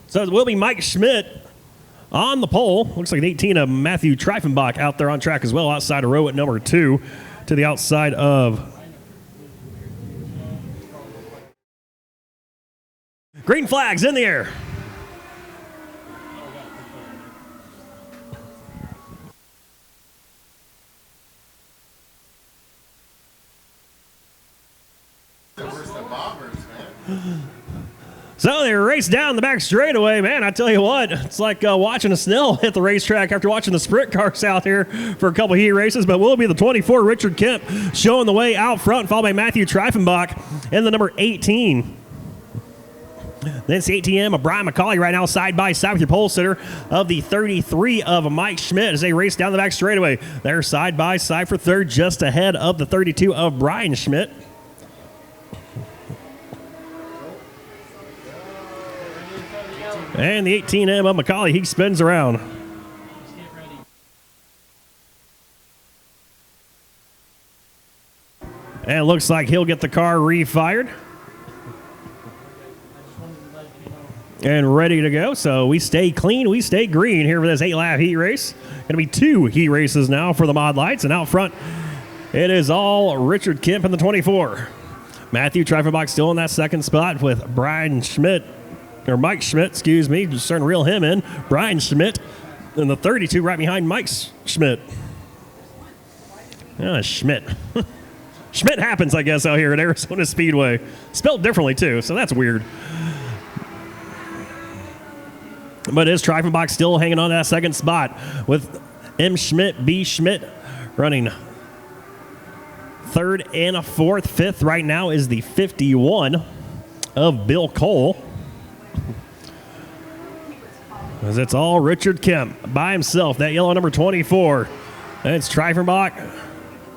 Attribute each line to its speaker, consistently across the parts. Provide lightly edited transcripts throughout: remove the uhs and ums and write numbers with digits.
Speaker 1: So it will be Mike Schmidt on the pole. Looks like an 18 of Matthew Treifenbach out there on track as well, outside of row at number 2 to the outside of green flags in the air. So they race down the back straightaway, man. I tell you what, it's like watching a snail hit the racetrack after watching the sprint cars out here for a couple heat races. But will be the 24, Richard Kemp, showing the way out front, followed by Matthew Treifenbach and the number 18. Then it's the ATM of Brian McCauley right now, side by side with your pole sitter of the 33 of Mike Schmidt as they race down the back straightaway. They're side by side for third, just ahead of the 32 of Brian Schmidt. And the 18M of McCauley, he spins around. And it looks like he'll get the car refired. And ready to go. So we stay clean, we stay green here for this 8-lap heat race. Going to be 2 heat races now for the Modlites. And out front, it is all Richard Kemp in the 24. Matthew Treifenbach still in that second spot with Brian Schmidt. Or Mike Schmidt, excuse me, just starting to reel him in. Brian Schmidt in the 32 right behind Mike Schmidt. Schmidt. Schmidt happens, I guess, out here at Arizona Speedway. Spelled differently, too, so that's weird. But is Treifenbach still hanging on to that second spot with M. Schmidt, B. Schmidt running third and a fourth. Fifth right now is the 51 of Bill Cole. As it's all Richard Kemp by himself, that yellow number 24. And it's Treifenbach,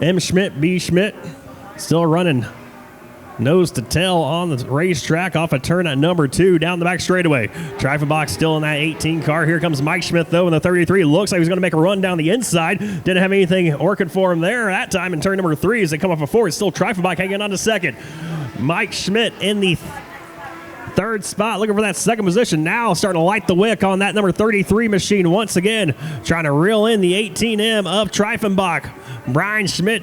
Speaker 1: M. Schmidt, B. Schmidt, still running nose to tail on the racetrack off a turn at number 2 down the back straightaway. Treifenbach still in that 18 car. Here comes Mike Schmidt, though, in the 33. Looks like he's going to make a run down the inside. Didn't have anything working for him there that time in turn number 3 as they come off a 4. It's still Treifenbach hanging on to second. Mike Schmidt in the third spot, looking for that second position. Now starting to light the wick on that number 33 machine once again. Trying to reel in the 18M of Treifenbach. Brian Schmidt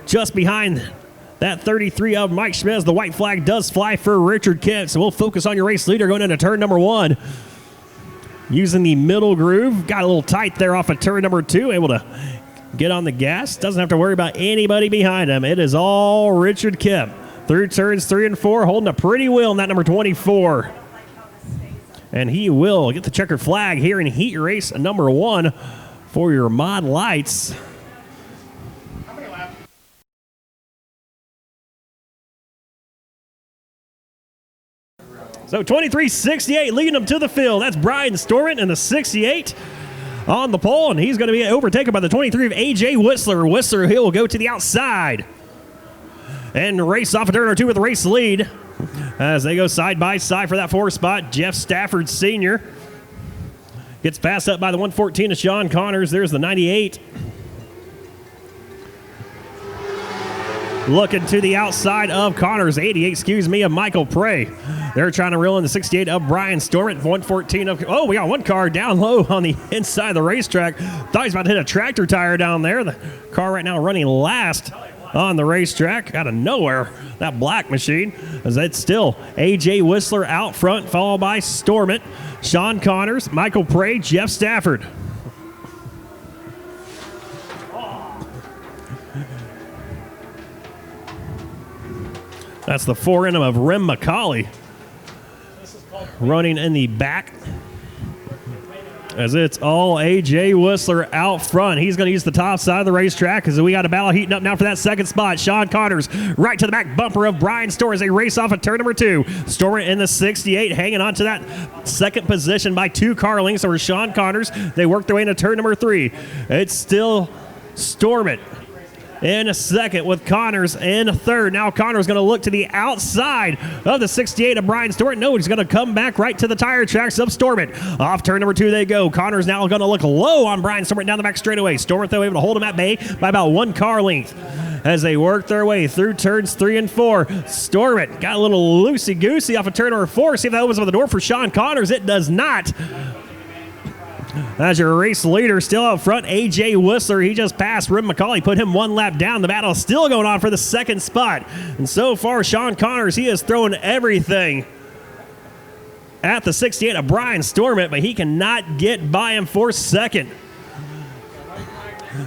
Speaker 1: just behind that 33 of Mike Schmidt as the white flag does fly for Richard Kemp. So we'll focus on your race leader going into turn number 1. Using the middle groove. Got a little tight there off of turn number 2. Able to get on the gas. Doesn't have to worry about anybody behind him. It is all Richard Kemp. Through turns 3 and 4, holding a pretty wheel in that number 24. And he will get the checkered flag here in heat race number 1 for your Modlites. So 23.68 leading them to the field. That's Brian Storment in the 68 on the pole, and he's going to be overtaken by the 23 of A.J. Whistler. Whistler, he'll go to the outside and race off a turn or 2 with the race lead as they go side by side for that 4th spot. Jeff Stafford Sr. gets passed up by the 114 of Sean Connors. There's the 98. Looking to the outside of Connors, 88, of Michael Prey. They're trying to reel in the 68 of Brian Storment, 114 of, we got one car down low on the inside of the racetrack. Thought he was about to hit a tractor tire down there. The car right now running last on the racetrack out of nowhere, that black machine, as it's still A.J. Whistler out front, followed by Storment, Sean Connors, Michael Prey, Jeff Stafford. That's the 4 of Rem McCauley running in the back. As it's all A.J. Whistler out front. He's going to use the top side of the racetrack as we got a battle heating up now for that second spot. Sean Connors right to the back bumper of Brian Storment as they race off at turn number 2. Storment in the 68 hanging on to that second position by 2 car lengths over Sean Connors. They work their way into turn number 3. It's still Storment in a second with Connors in a third. Now Connors going to look to the outside of the 68 of Brian Storment. No, he's going to come back right to the tire tracks of Storment. Off turn number 2 they go. Connors now going to look low on Brian Storment down the back straightaway. Storment, though, able to hold him at bay by about 1 car length. as they work their way through turns 3 and 4. Storm got a little loosey-goosey off of turn number 4. See if that opens up the door for Sean Connors. It does not. As your race leader still out front, A.J. Whistler. He just passed Rim McCauley, put him one lap down. The battle is still going on for the second spot. And so far, Sean Connors, he has thrown everything at the 68 of Brian Stormont, but he cannot get by him for second.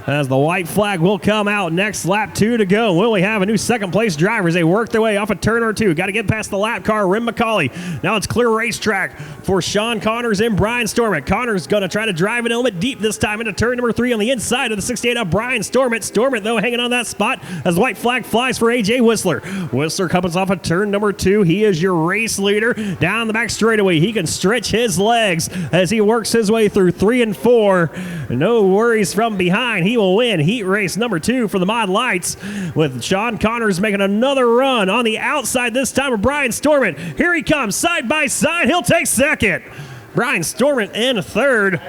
Speaker 1: As the white flag will come out next, lap 2 to go. Will we have a new second place driver as they work their way off of turn number 2? Got to get past the lap car, Rim McCauley. Now it's clear racetrack for Sean Connors and Brian Stormont. Connors going to try to drive it a little bit deep this time into turn number 3 on the inside of the 68 of Brian Stormont. Stormont, though, hanging on that spot as the white flag flies for A.J. Whistler. Whistler comes off of turn number 2. He is your race leader. Down the back straightaway, he can stretch his legs as he works his way through 3 and 4. No worries from behind. He will win heat race number 2 for the Modlites, with Sean Connors making another run on the outside this time of Brian Stormont. Here he comes side by side. He'll take second. Brian Stormont in third.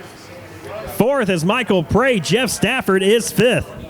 Speaker 1: Fourth is Michael Prey. Jeff Stafford is fifth.